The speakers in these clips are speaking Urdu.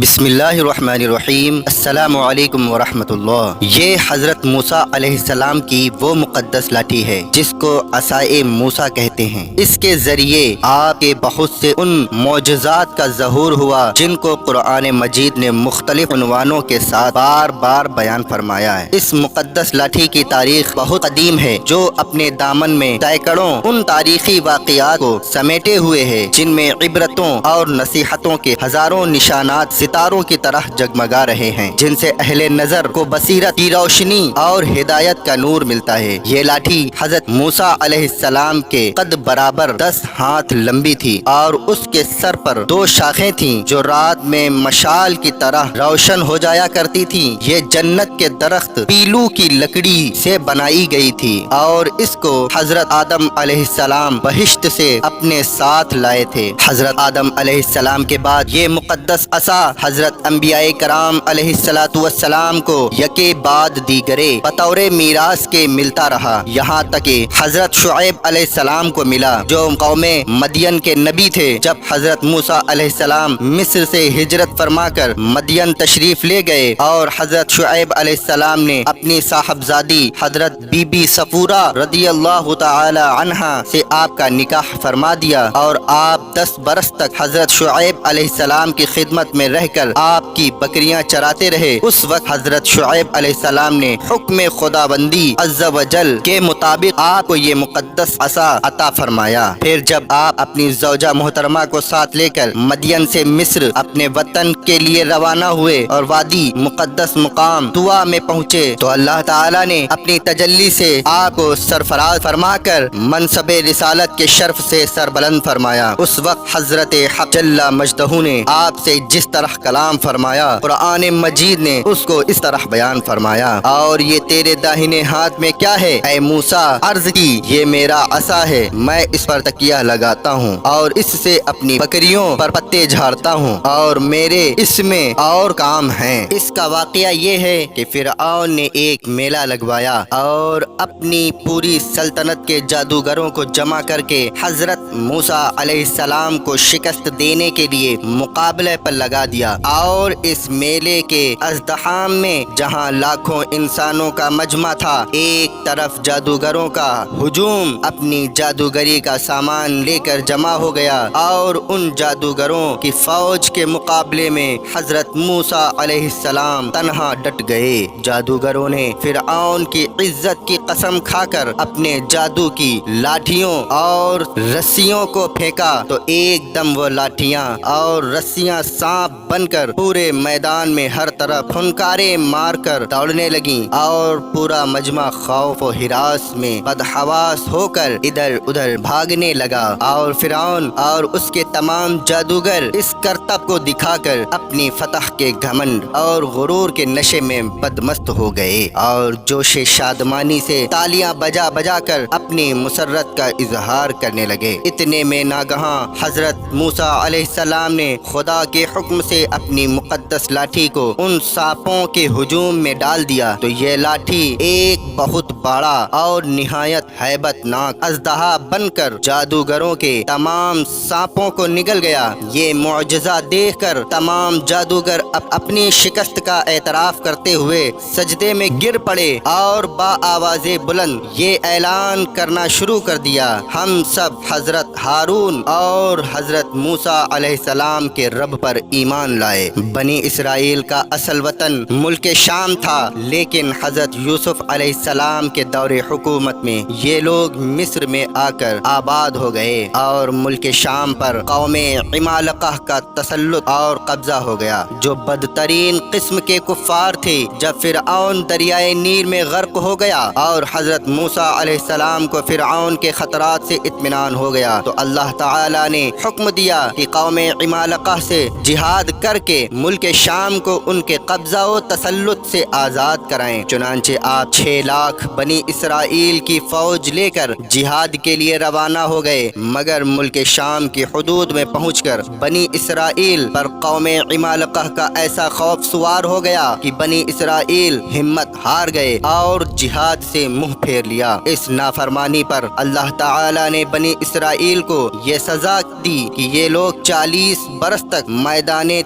بسم اللہ الرحمن الرحیم۔ السلام علیکم ورحمۃ اللہ۔ یہ حضرت موسیٰ علیہ السلام کی وہ مقدس لاٹھی ہے جس کو عصائے موسیٰ کہتے ہیں۔ اس کے ذریعے آپ کے بہت سے ان معجزات کا ظہور ہوا جن کو قرآن مجید نے مختلف عنوانوں کے ساتھ بار بار بیان فرمایا ہے۔ اس مقدس لاٹھی کی تاریخ بہت قدیم ہے جو اپنے دامن میں سینکڑوں ان تاریخی واقعات کو سمیٹے ہوئے ہے جن میں عبرتوں اور نصیحتوں کے ہزاروں نشانات ستاروں کی طرح جگمگا رہے ہیں، جن سے اہل نظر کو بصیرت کی روشنی اور ہدایت کا نور ملتا ہے۔ یہ لاٹھی حضرت موسیٰ علیہ السلام کے قد برابر 10 ہاتھ لمبی تھی اور اس کے سر پر 2 شاخیں تھیں جو رات میں مشال کی طرح روشن ہو جایا کرتی تھیں۔ یہ جنت کے درخت پیلو کی لکڑی سے بنائی گئی تھی اور اس کو حضرت آدم علیہ السلام بہشت سے اپنے ساتھ لائے تھے۔ حضرت آدم علیہ السلام کے بعد یہ مقدس عصا حضرت انبیاء کرام علیہ السلام کو یکے بعد دیگرے بطور میراث کے ملتا رہا، یہاں تک کہ حضرت شعیب علیہ السلام کو ملا جو قوم مدین کے نبی تھے۔ جب حضرت موسیٰ علیہ السلام مصر سے ہجرت فرما کر مدین تشریف لے گئے اور حضرت شعیب علیہ السلام نے اپنی صاحبزادی حضرت بی بی صفورہ رضی اللہ تعالی عنہا سے آپ کا نکاح فرما دیا اور آپ 10 برس تک حضرت شعیب علیہ السلام کی خدمت میں رہ کر آپ کی بکریاں چراتے رہے۔ اس وقت حضرت شعیب علیہ السلام نے حکم خداوندی عز و جل کے مطابق آپ کو یہ مقدس عصا عطا فرمایا۔ پھر جب آپ اپنی زوجہ محترمہ کو ساتھ لے کر مدین سے مصر اپنے وطن کے لیے روانہ ہوئے اور وادی مقدس مقام طوا میں پہنچے تو اللہ تعالی نے اپنی تجلی سے آپ کو سرفراز فرما کر منصب رسالت کے شرف سے سربلند فرمایا۔ اس وقت حضرت حق جل مجدہ نے آپ سے جس طرح کلام فرمایا قرآن مجید نے اس کو اس طرح بیان فرمایا۔ اور یہ تیرے داہنے ہاتھ میں کیا ہے اے موسیٰ؟ عرض کی یہ میرا عصا ہے، میں اس پر تکیہ لگاتا ہوں اور اس سے اپنی بکریوں پر پتے جھاڑتا ہوں اور میرے اس میں اور کام ہیں۔ اس کا واقعہ یہ ہے کہ فرعون نے ایک میلہ لگوایا اور اپنی پوری سلطنت کے جادوگروں کو جمع کر کے حضرت موسیٰ علیہ السلام کو شکست دینے کے لیے مقابلے پر لگا دیا، اور اس میلے کے ازدحام میں جہاں لاکھوں انسانوں کا مجمع تھا، ایک طرف جادوگروں کا ہجوم اپنی جادوگری کا سامان لے کر جمع ہو گیا اور ان جادوگروں کی فوج کے مقابلے میں حضرت موسیٰ علیہ السلام تنہا ڈٹ گئے۔ جادوگروں نے فرعون کی عزت کی قسم کھا کر اپنے جادو کی لاٹھیوں اور رسیوں کو پھینکا تو ایک دم وہ لاٹھیاں اور رسیاں سانپ بن کر پورے میدان میں ہر طرف پھنکارے مار کر دوڑنے لگیں اور پورا مجمع خوف و ہراس میں بدحواس ہو کر ادھر ادھر بھاگنے لگا، اور فرعون اور اس کے تمام جادوگر اس کرتب کو دکھا کر اپنی فتح کے گھمنڈ اور غرور کے نشے میں بدمست ہو گئے اور جوش شادمانی سے تالیاں بجا بجا کر اپنی مسرت کا اظہار کرنے لگے۔ اتنے میں ناگہاں حضرت موسیٰ علیہ السلام نے خدا کے حکم سے اپنی مقدس لاٹھی کو ان سانپوں کے ہجوم میں ڈال دیا تو یہ لاٹھی ایک بہت بڑا اور نہایت ہیبت ناک اژدہا بن کر جادوگروں کے تمام سانپوں کو نگل گیا۔ یہ معجزہ دیکھ کر تمام جادوگر اپنی شکست کا اعتراف کرتے ہوئے سجدے میں گر پڑے اور با آواز بلند یہ اعلان کرنا شروع کر دیا، ہم سب حضرت ہارون اور حضرت موسیٰ علیہ السلام کے رب پر ایمان لائے۔ بنی اسرائیل کا اصل وطن ملک شام تھا، لیکن حضرت یوسف علیہ السلام کے دور حکومت میں یہ لوگ مصر میں آ کر آباد ہو گئے اور ملک شام پر قوم عمالقہ کا تسلط اور قبضہ ہو گیا جو بدترین قسم کے کفار تھے۔ جب فرعون دریائے نیل میں غرق ہو گیا اور حضرت موسیٰ علیہ السلام کو فرعون کے خطرات سے اطمینان ہو گیا تو اللہ تعالی نے حکم دیا کہ قوم عمالقہ سے جہاد کر کے ملک شام کو ان کے قبضہ و تسلط سے آزاد کرائیں۔ چنانچہ آپ 6 لاکھ بنی اسرائیل کی فوج لے کر جہاد کے لیے روانہ ہو گئے، مگر ملک شام کی حدود میں پہنچ کر بنی اسرائیل پر قوم عمالقہ کا ایسا خوف سوار ہو گیا کہ بنی اسرائیل ہمت ہار گئے اور جہاد سے منہ پھیر لیا۔ اس نافرمانی پر اللہ تعالی نے بنی اسرائیل کو یہ سزا دی کہ یہ لوگ 40 برس تک میدان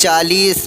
40